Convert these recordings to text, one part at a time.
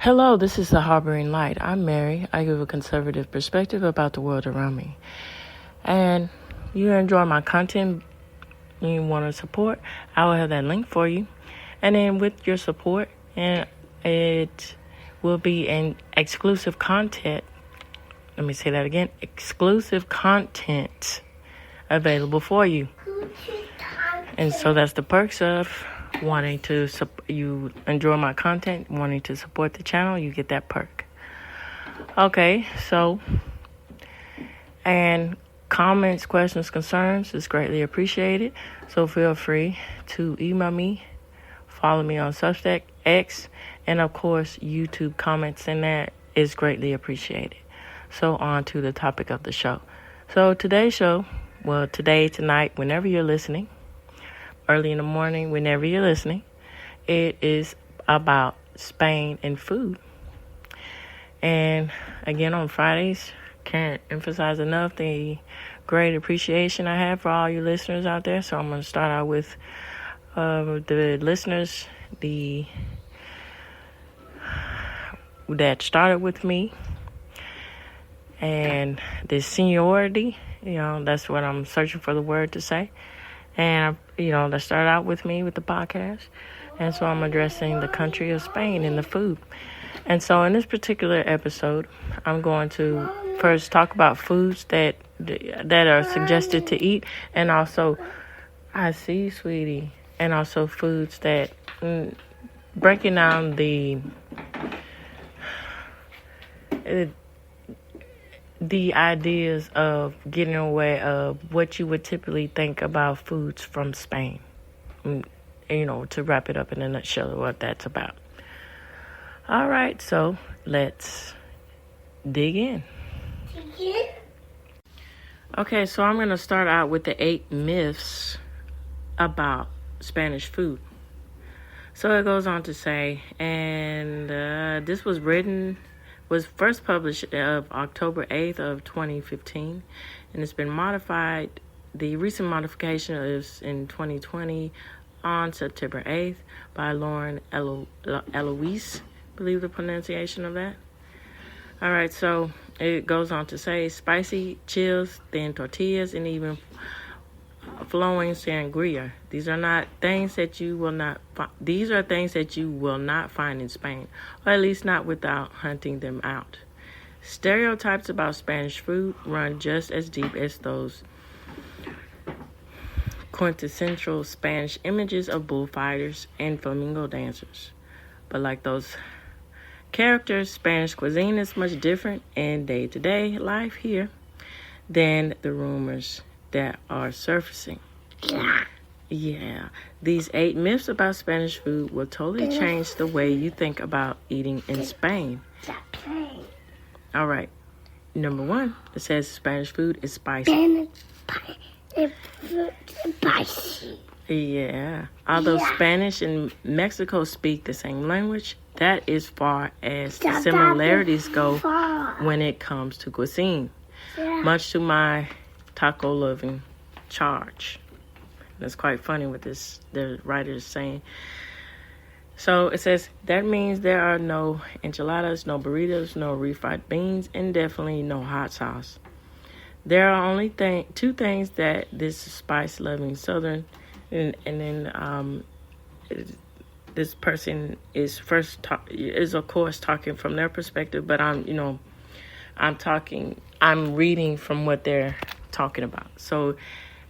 Hello, this is The Harboring Light. I'm Mary. I give a conservative perspective about the world around me. And you enjoy my content and you want to support, I will have that link for you. And then with your support, and it will be an exclusive content. Let me say that again. Exclusive content available for you. And so that's the perks of wanting to you enjoy my content, wanting to support the channel, you get that perk. Okay, so, and comments, questions, concerns is greatly appreciated. So feel free to email me, follow me on Substack, X, and of course YouTube comments, and that is greatly appreciated. So on to the topic of the show. So today's show, well, today, tonight, whenever you're listening, early in the morning, whenever you're listening, it is about Spain and food. And again, on Fridays, can't emphasize enough the great appreciation I have for all you listeners out there. So I'm going to start out with the listeners that started with me, and the seniority, that's what I'm searching for the word to say. And, that started out with me with the podcast. And so I'm addressing the country of Spain and the food. And so in this particular episode, I'm going to first talk about foods that are suggested to eat. And also, I see, sweetie. And also foods that, breaking down the ideas of getting away of what you would typically think about foods from Spain. To wrap it up in a nutshell, what that's about. All right, so let's dig in. Okay, so I'm going to start out with the 8 myths about Spanish food. So it goes on to say, and this was first published October 8th of 2015, and it's been modified. The recent modification is in 2020 on September 8th by Lauren Eloise, believe the pronunciation of that. All right, so it goes on to say spicy chills, thin tortillas, and even flowing sangria. These are things that you will not find in Spain, or at least not without hunting them out. Stereotypes about Spanish food run just as deep as those quintessential Spanish images of bullfighters and flamingo dancers. But like those characters, Spanish cuisine is much different in day-to-day life here than the rumors that are surfacing. Yeah. These 8 myths about Spanish food will totally change the way you think about eating in Spain. All right. Number 1, it says Spanish food is spicy. Yeah. Although Spanish and Mexico speak the same language, that is far as the similarities go when it comes to cuisine. Much to my taco-loving charge. And it's quite funny what the writer is saying. So it says, that means there are no enchiladas, no burritos, no refried beans, and definitely no hot sauce. There are only 2 things that this spice-loving Southern, and then this person is of course talking from their perspective, but I'm reading from what they're talking about. So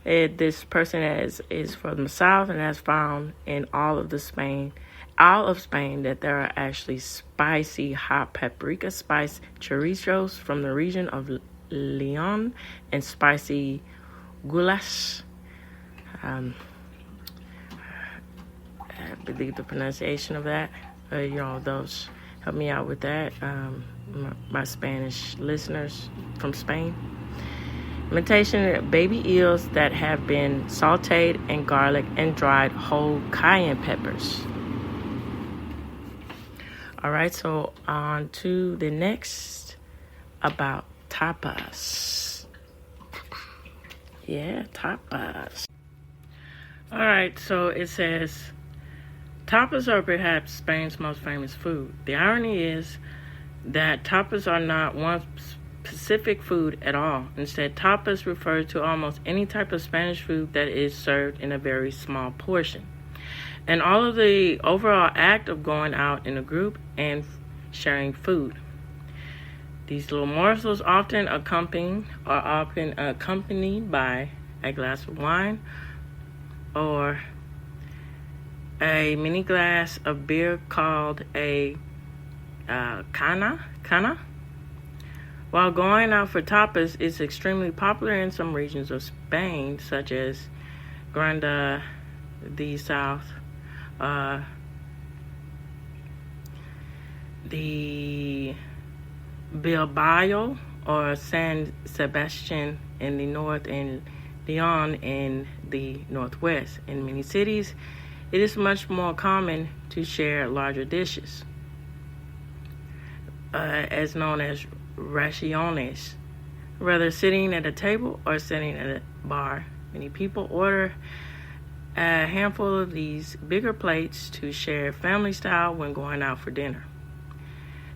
this person is from the South and has found in all of Spain that there are actually spicy hot paprika spice churritos from the region of Leon and spicy goulash. I believe the pronunciation of that. Those help me out with that. My Spanish listeners from Spain. Imitation baby eels that have been sauteed in garlic and dried whole cayenne peppers. All right, so on to the next about tapas. Yeah, tapas. All right, so it says Tapas are perhaps Spain's most famous food. The irony is that tapas are not one specific food at all. Instead, tapas refer to almost any type of Spanish food that is served in a very small portion. And all of the overall act of going out in a group and sharing food. These little morsels are often accompanied by a glass of wine or a mini glass of beer called a cana. While going out for tapas is extremely popular in some regions of Spain, such as Granada, the South, the Bilbao or San-Sebastian in the north, and Leon in the northwest. In many cities, it is much more common to share larger dishes, as known as raciones, whether sitting at a table or sitting at a bar. Many people order a handful of these bigger plates to share family style when going out for dinner.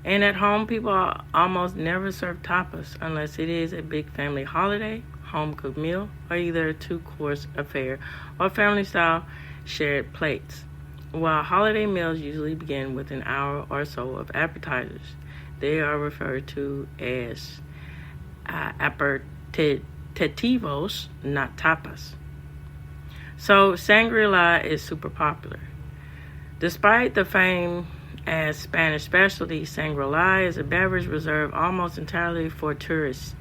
And at home, people almost never serve tapas unless it is a big family holiday, home cooked meal, or either a 2-course affair or family style shared plates. While holiday meals usually begin with an hour or so of appetizers, they are referred to as aperitivos, not tapas. So sangria is super popular. Despite the fame as Spanish specialty, sangria is a beverage reserved almost entirely for tourists.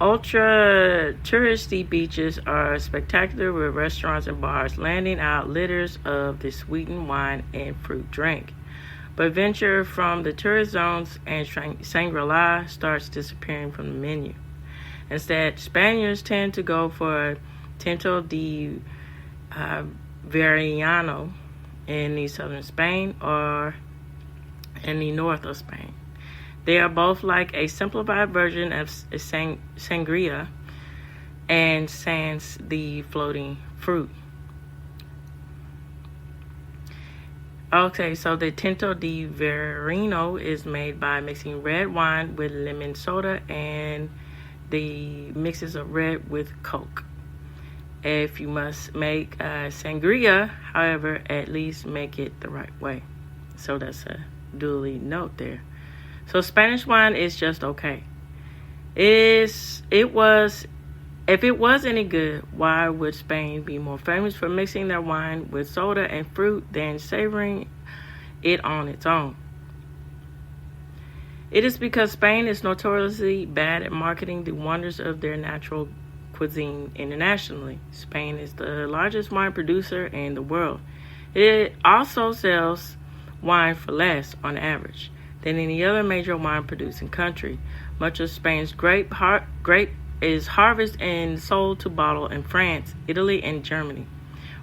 Ultra touristy beaches are spectacular with restaurants and bars landing out litters of the sweetened wine and fruit drink. But venture from the tourist zones and sangria starts disappearing from the menu. Instead, Spaniards tend to go for tinto de verano in the southern Spain or in the north of Spain. They are both like a simplified version of sangria and sans the floating fruit. Okay, so the tinto de verano is made by mixing red wine with lemon soda and the mixes of red with Coke. If you must make sangria, however, at least make it the right way. So that's a duly note there. So Spanish wine is just okay. If it was any good, why would Spain be more famous for mixing their wine with soda and fruit than savoring it on its own? It is because Spain is notoriously bad at marketing the wonders of their natural cuisine internationally. Spain is the largest wine producer in the world. It also sells wine for less on average than any other major wine producing country. Much of Spain's grape is harvested and sold to bottle in France, Italy, and Germany,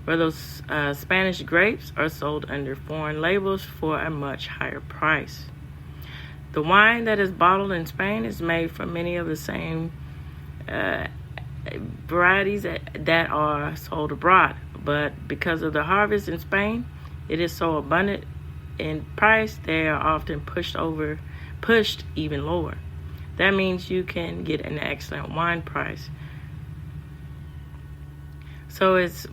where those Spanish grapes are sold under foreign labels for a much higher price. The wine that is bottled in Spain is made from many of the same varieties that are sold abroad, but because of the harvest in Spain, it is so abundant in price, they are often pushed even lower. That means you can get an excellent wine price. So it's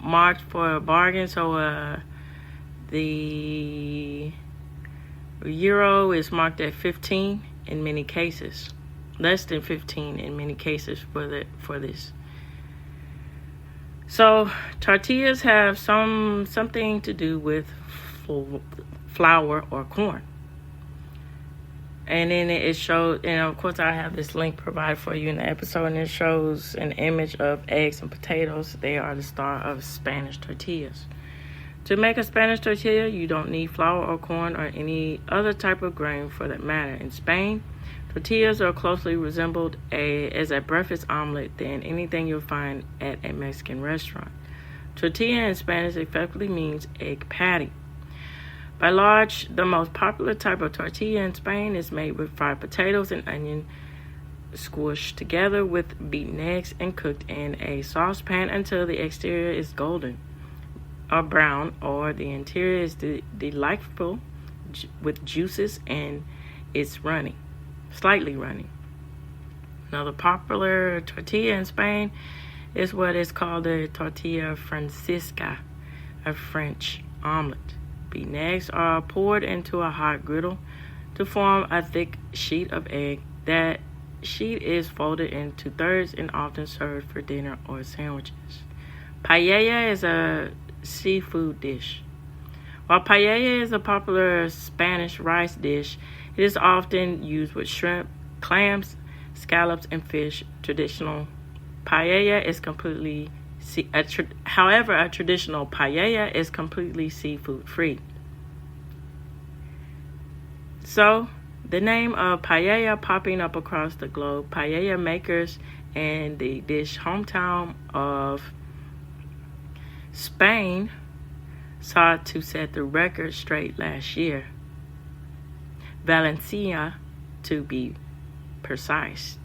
marked for a bargain. So the euro is marked at 15 in many cases, less than 15 in many cases for this. So tortillas have something to do with flour or corn. And then it shows, and of course I have this link provided for you in the episode, and it shows an image of eggs and potatoes. They are the star of Spanish tortillas. To make a Spanish tortilla, you don't need flour or corn or any other type of grain for that matter. In Spain, tortillas are closely resembled as a breakfast omelet than anything you'll find at a Mexican restaurant. Tortilla in Spanish effectively means egg patty. By large, the most popular type of tortilla in Spain is made with fried potatoes and onion squished together with beaten eggs and cooked in a saucepan until the exterior is golden or brown, or the interior is delightful with juices and it's slightly runny. Another popular tortilla in Spain is what is called the tortilla francesa, a French omelet. Beaten eggs are poured into a hot griddle to form a thick sheet of egg. That sheet is folded into thirds and often served for dinner or sandwiches. Paella is a seafood dish. While paella is a popular Spanish rice dish, it is often used with shrimp, clams, scallops, and fish. However, a traditional paella is completely seafood free. So, the name of paella popping up across the globe, paella makers in the dish hometown of Spain sought to set the record straight last year. Valencia, to be precise.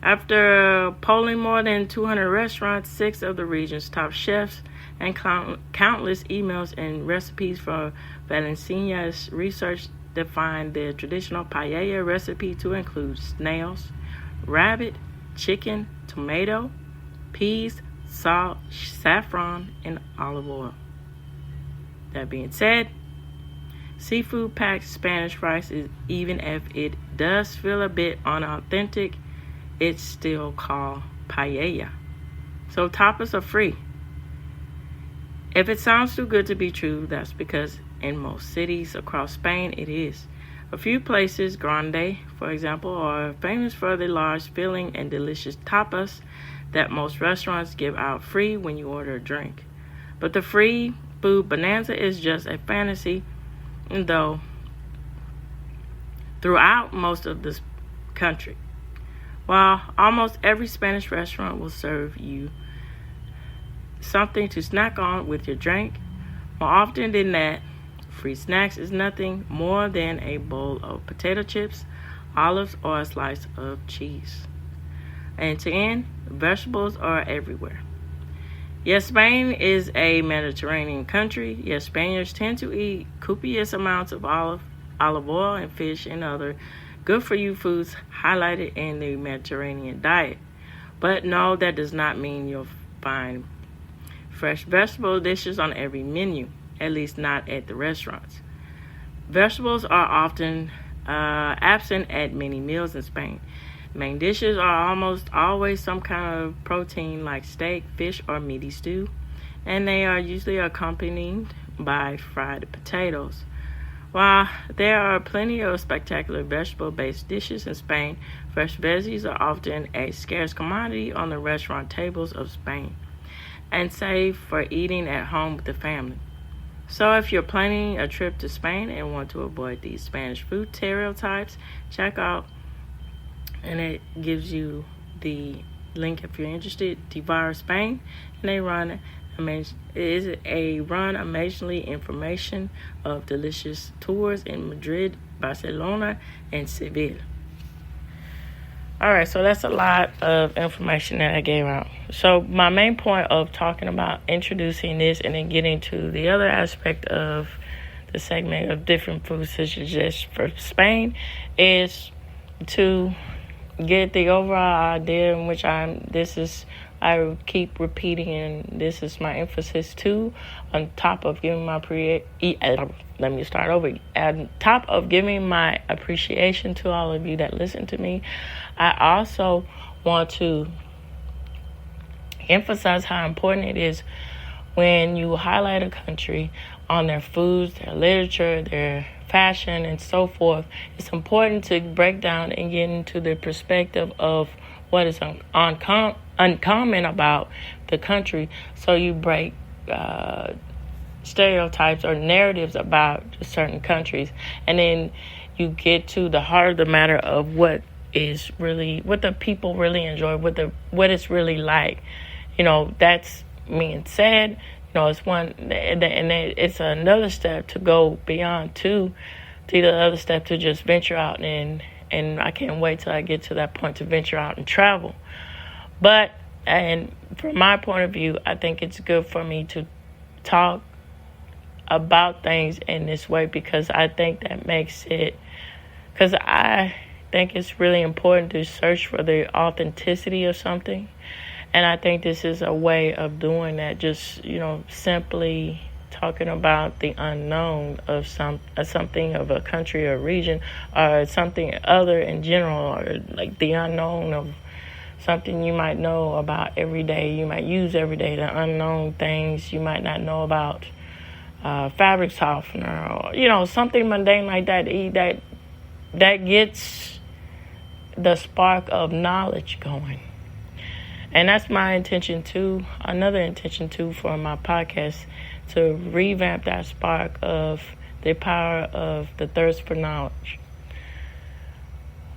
After polling more than 200 restaurants, 6 of the region's top chefs, and countless emails and recipes for Valencia's research defined the traditional paella recipe to include snails, rabbit, chicken, tomato, peas, salt, saffron, and olive oil. That being said, seafood-packed Spanish rice, even if it does feel a bit unauthentic, it's still called paella. So tapas are free. If it sounds too good to be true, that's because in most cities across Spain it is. A few places, Grande, for example, are famous for the large, filling, and delicious tapas that most restaurants give out free when you order a drink. But the free food bonanza is just a fantasy, though throughout most of this country. While almost every Spanish restaurant will serve you something to snack on with your drink, more often than that, free snacks is nothing more than a bowl of potato chips, olives, or a slice of cheese. And to end, vegetables are everywhere. Yes, Spain is a Mediterranean country. Yes, Spaniards tend to eat copious amounts of olive oil, and fish and other good-for-you foods highlighted in the Mediterranean diet. But no, that does not mean you'll find fresh vegetable dishes on every menu, at least not at the restaurants. Vegetables are often absent at many meals in Spain. Main dishes are almost always some kind of protein like steak, fish, or meaty stew, and they are usually accompanied by fried potatoes. While there are plenty of spectacular vegetable-based dishes in Spain, fresh veggies are often a scarce commodity on the restaurant tables of Spain, and safe for eating at home with the family. So if you're planning a trip to Spain and want to avoid these Spanish food stereotypes, check out, and it gives you the link if you're interested, Devour Spain, and they run amazingly information of delicious tours in Madrid, Barcelona, and Seville. Alright, so that's a lot of information that I gave out. So my main point of talking about introducing this and then getting to the other aspect of the segment of different food suggestions for Spain is to get the overall idea in which I keep repeating, and this is my emphasis too, on top of giving my appreciation to all of you that listen to me. I also want to emphasize how important it is when you highlight a country on their foods, their literature, their fashion, and so forth. It's important to break down and get into the perspective of what is uncommon about the country, so you break stereotypes or narratives about certain countries, and then you get to the heart of the matter of what the people really enjoy, what it's really like. That's being said. It's one, and it's another step to go beyond to the other step to just venture out and And I can't wait till I get to that point to venture out and travel. But, and from my point of view, I think it's good for me to talk about things in this way, because I think that makes it, because I think it's really important to search for the authenticity of something. And I think this is a way of doing that, just, simply talking about the unknown of something, of a country or region, or something other in general, or like the unknown of something you might know about every day, you might use every day, the unknown things you might not know about, fabric softener, or, something mundane like that, that gets the spark of knowledge going. And that's my intention too, another intention too for my podcast, to revamp that spark of the power of the thirst for knowledge.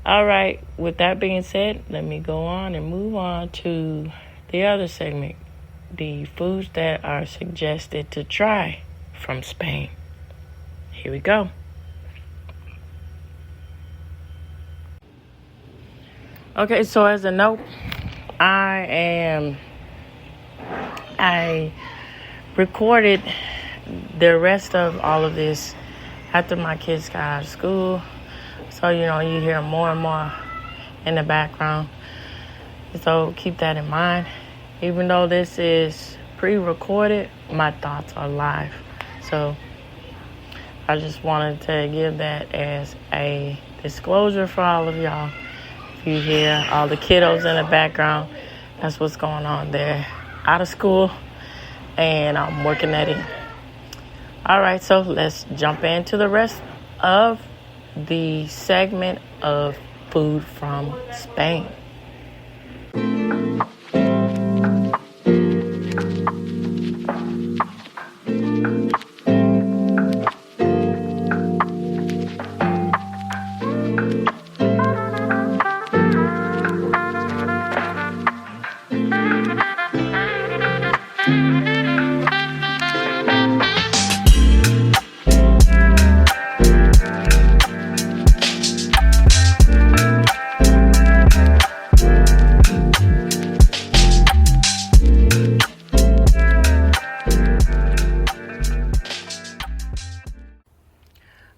All right, with that being said, let me go on and move on to the other segment, the foods that are suggested to try from Spain. Here we go. Okay, so as a note, I recorded the rest of all of this after my kids got out of school. So, you hear more and more in the background. So keep that in mind. Even though this is pre-recorded, my thoughts are live. So I just wanted to give that as a disclosure for all of y'all. If you hear all the kiddos in the background, that's what's going on. They're out of school, and I'm working that in. All right, so let's jump into the rest of the segment of food from Spain.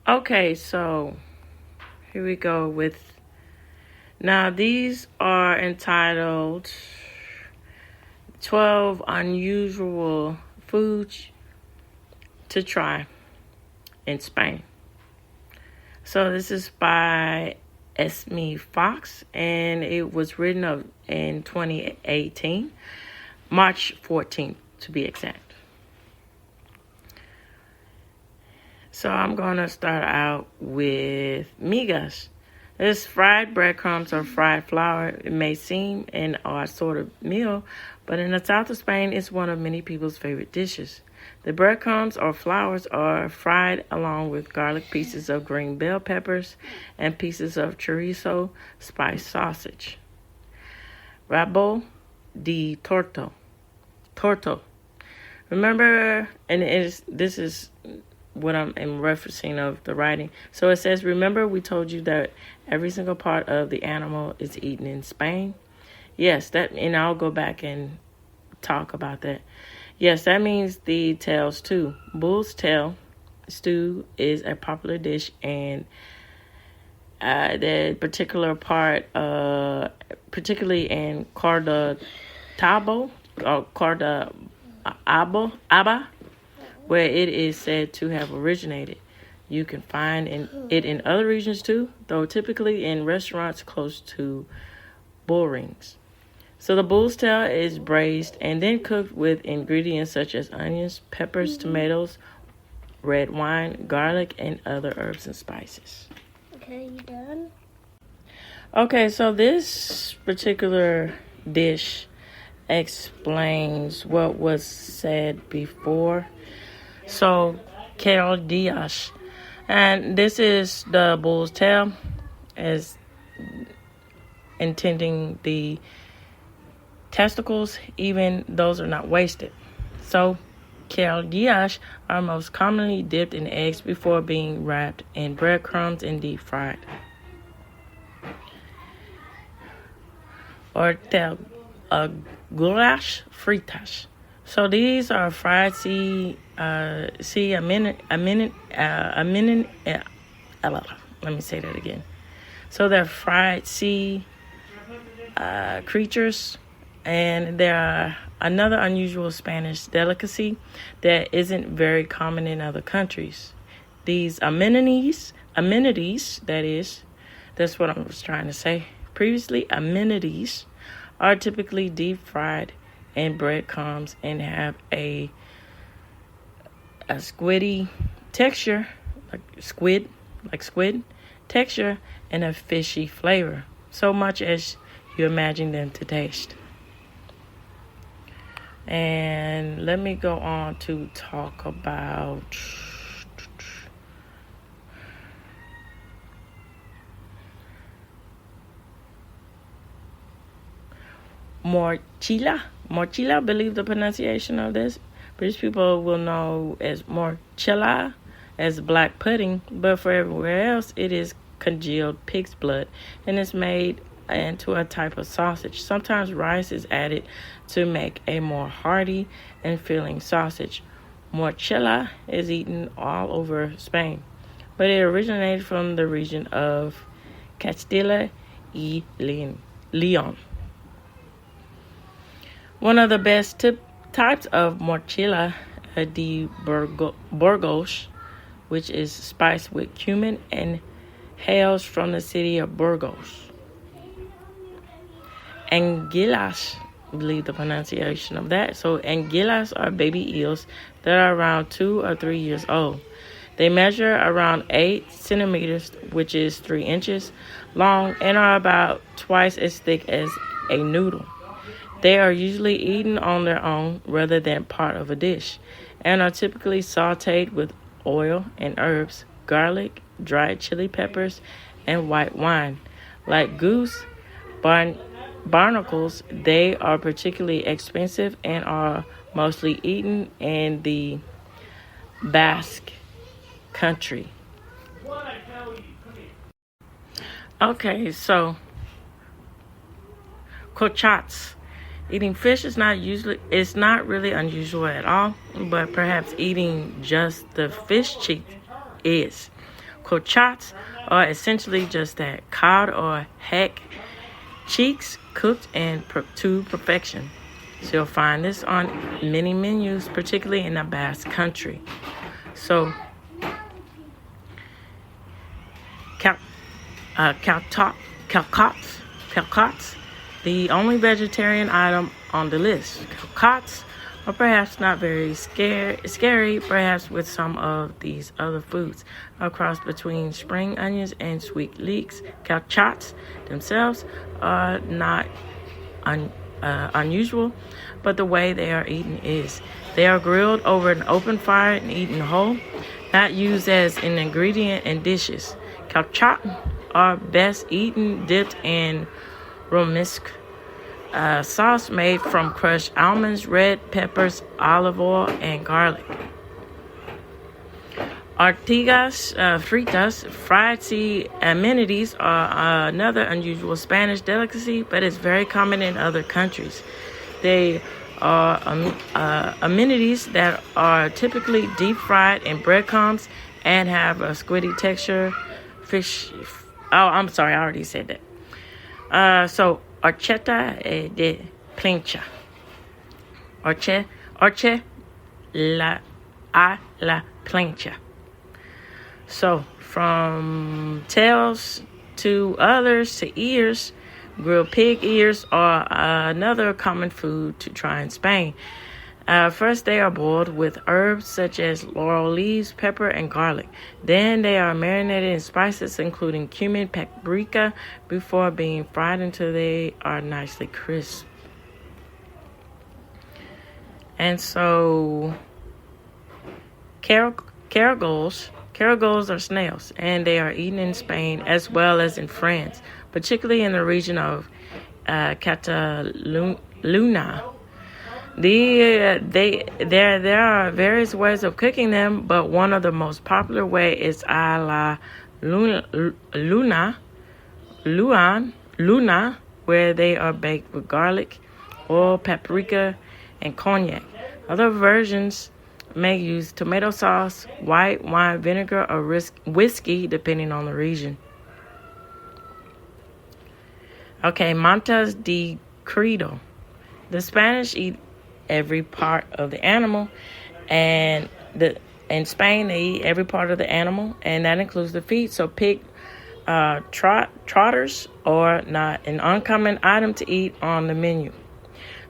Okay, so here we go with, now these are entitled 12 Unusual Foods to Try in Spain. So this is by Esme Fox, and it was written up in 2018, March 14th to be exact. So I'm going to start out with migas. This fried breadcrumbs or fried flour. It may seem an odd sort of meal, but in the south of Spain, it's one of many people's favorite dishes. The breadcrumbs or flours are fried along with garlic, pieces of green bell peppers, and pieces of chorizo spiced sausage. Rabo de torto. Remember, and this is what I'm referencing of the writing. So it says, remember we told you that every single part of the animal is eaten in Spain? Yes, that, and I'll go back and talk about that. Yes, that means the tails too. Bull's tail stew is a popular dish, and the particular part, particularly in Córdoba, or Córdoba, where it is said to have originated. You can find it in other regions too, though typically in restaurants close to bull rings. So the bull's tail is braised and then cooked with ingredients such as onions, peppers, tomatoes, red wine, garlic, and other herbs and spices. Okay, you done? Okay, so this particular dish explains what was said before. So, quesadillas, and this is the bull's tail, as intending the testicles, even those are not wasted. So, quesadillas are most commonly dipped in eggs before being wrapped in breadcrumbs and deep fried. goulash fritas. So these are fried sea let me say that again. So they're fried sea creatures, and they are another unusual Spanish delicacy that isn't very common in other countries. These amenities, that's what I was trying to say previously, amenities are typically deep fried in breadcrumbs and have a squiddy texture, like squid texture, and a fishy flavor, so much as you imagine them to taste. And let me go on to talk about morcilla. Morcilla, I believe the pronunciation of this. British people will know as morcilla, as black pudding, but for everywhere else, it is congealed pig's blood, and it's made into a type of sausage. Sometimes rice is added to make a more hearty and filling sausage. Morcilla is eaten all over Spain, but it originated from the region of Castilla y Leon. One of the best types of morcilla de Burgos, which is spiced with cumin and hails from the city of Burgos. Anguillas, I believe the pronunciation of that. So anguillas are baby eels that are around 2 or 3 years old. They measure around 8 centimeters, which is 3 inches long, and are about twice as thick as a noodle. They are usually eaten on their own rather than part of a dish, and are typically sauteed with oil and herbs, garlic, dried chili peppers, and white wine. Like goose barnacles, they are particularly expensive and are mostly eaten in the Basque country. Okay, so crochets. Eating fish is not really unusual at all, but perhaps eating just the fish cheek is. Crochets are essentially just that, cod or heck cheeks cooked to perfection. So you'll find this on many menus, particularly in the Basque country. So calcots, the only vegetarian item on the list. Calcots are perhaps not very scary, perhaps with some of these other foods. A cross between spring onions and sweet leeks. Calcots themselves are not unusual, but the way they are eaten is. They are grilled over an open fire and eaten whole, not used as an ingredient in dishes. Calcots are best eaten dipped in romesque sauce made from crushed almonds, red peppers, olive oil, and garlic. Ortigas fritas, fried sea amenities, are another unusual Spanish delicacy, but it's very common in other countries. They are amenities that are typically deep fried in breadcrumbs and have a squiddy texture. I'm sorry, I already said that. So horchata de plancha. Horchata a la plancha. So from tails to others to ears, grilled pig ears are another common food to try in Spain. First, they are boiled with herbs such as laurel leaves, pepper, and garlic. Then they are marinated in spices, including cumin, paprika, before being fried until they are nicely crisp. And so, caragols are snails, and they are eaten in Spain as well as in France, particularly in the region of Catalunya. There are various ways of cooking them, but one of the most popular way is a la luna, where they are baked with garlic, oil, paprika, and cognac. Other versions may use tomato sauce, white wine vinegar, or whiskey, depending on the region. Okay, Montes de Cristo. The Spanish eat every part of the animal, and in Spain they eat every part of the animal, and that includes the feet. So pig trotters are not an uncommon item to eat on the menu.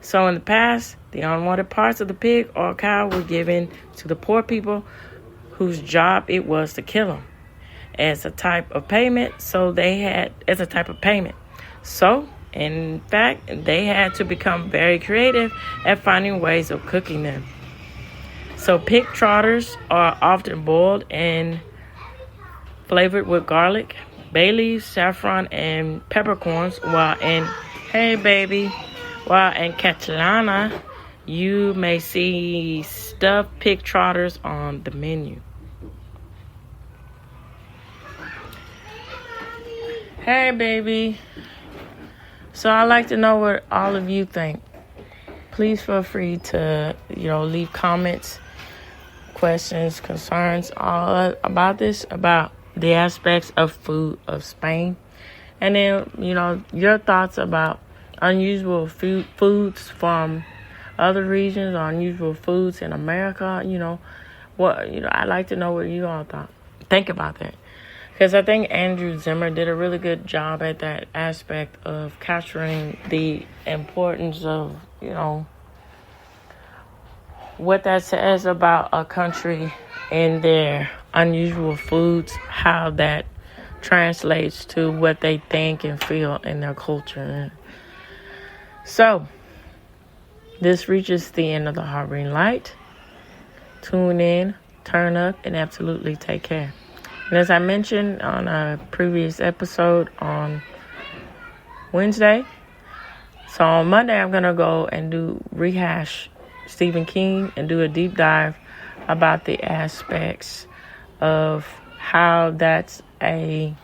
So in the past, the unwanted parts of the pig or cow were given to the poor people whose job it was to kill them as a type of payment. So, in fact, they had to become very creative at finding ways of cooking them. So pig trotters are often boiled and flavored with garlic, bay leaves, saffron, and peppercorns, while in Catalana, you may see stuffed pig trotters on the menu. Hey, baby. So I'd like to know what all of you think. Please feel free to, leave comments, questions, concerns, all about this, about the aspects of food of Spain. And then, your thoughts about unusual foods from other regions or unusual foods in America. I'd like to know what you all think about that. Because I think Andrew Zimmer did a really good job at that aspect of capturing the importance of, what that says about a country and their unusual foods, how that translates to what they think and feel in their culture. So, this reaches the end of the Harboring Light. Tune in, turn up, and absolutely take care. And as I mentioned on a previous episode on Wednesday, so on Monday I'm going to go and rehash Stephen King and do a deep dive about the aspects of how that's a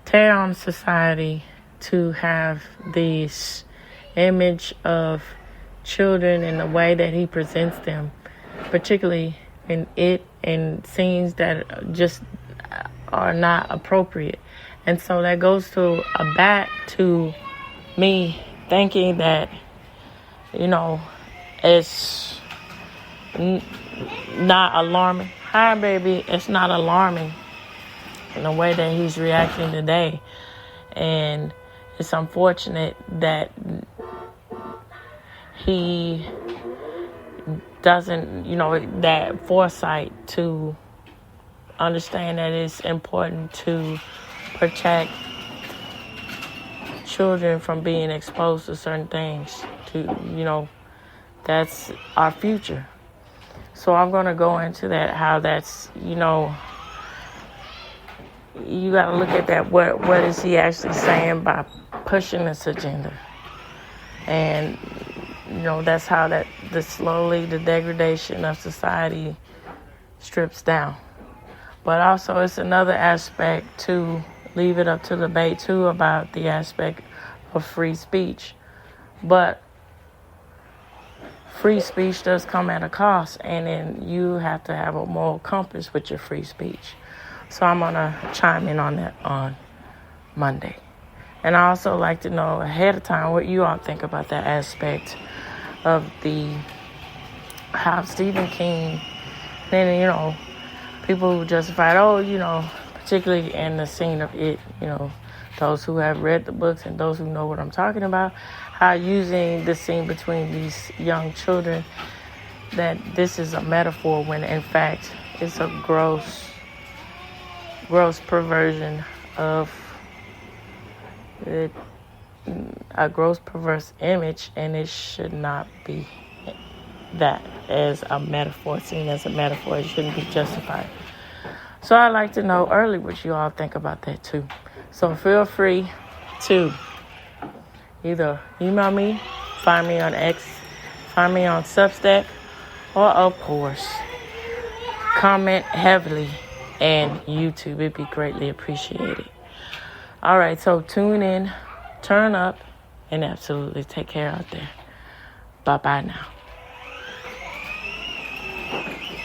tear on society to have this image of children and the way that he presents them, particularly in scenes that just are not appropriate. And so that goes back to me thinking that, it's not alarming. Hi, baby. It's not alarming in the way that he's reacting today. And it's unfortunate that he doesn't, that foresight to understand that it's important to protect children from being exposed to certain things. That's our future. So I'm going to go into that, how that's, you got to look at that. What is he actually saying by pushing this agenda? And, that's how the degradation of society strips down. But also it's another aspect to leave it up to debate too about the aspect of free speech. But free speech does come at a cost, and then you have to have a moral compass with your free speech. So I'm going to chime in on that on Monday. And I also like to know ahead of time what you all think about that aspect of how Stephen King, then, people who justified, particularly in the scene of it, those who have read the books and those who know what I'm talking about, how using the scene between these young children, that this is a metaphor when in fact it's a gross perversion of it, a gross perverse image, and it should not be that as a metaphor, seen as a metaphor. It shouldn't be justified. So I'd like to know early what you all think about that too. So feel free to either email me, find me on X, find me on Substack, or of course, comment heavily and YouTube. It'd be greatly appreciated. All right, so tune in, turn up, and absolutely take care out there. Bye-bye now.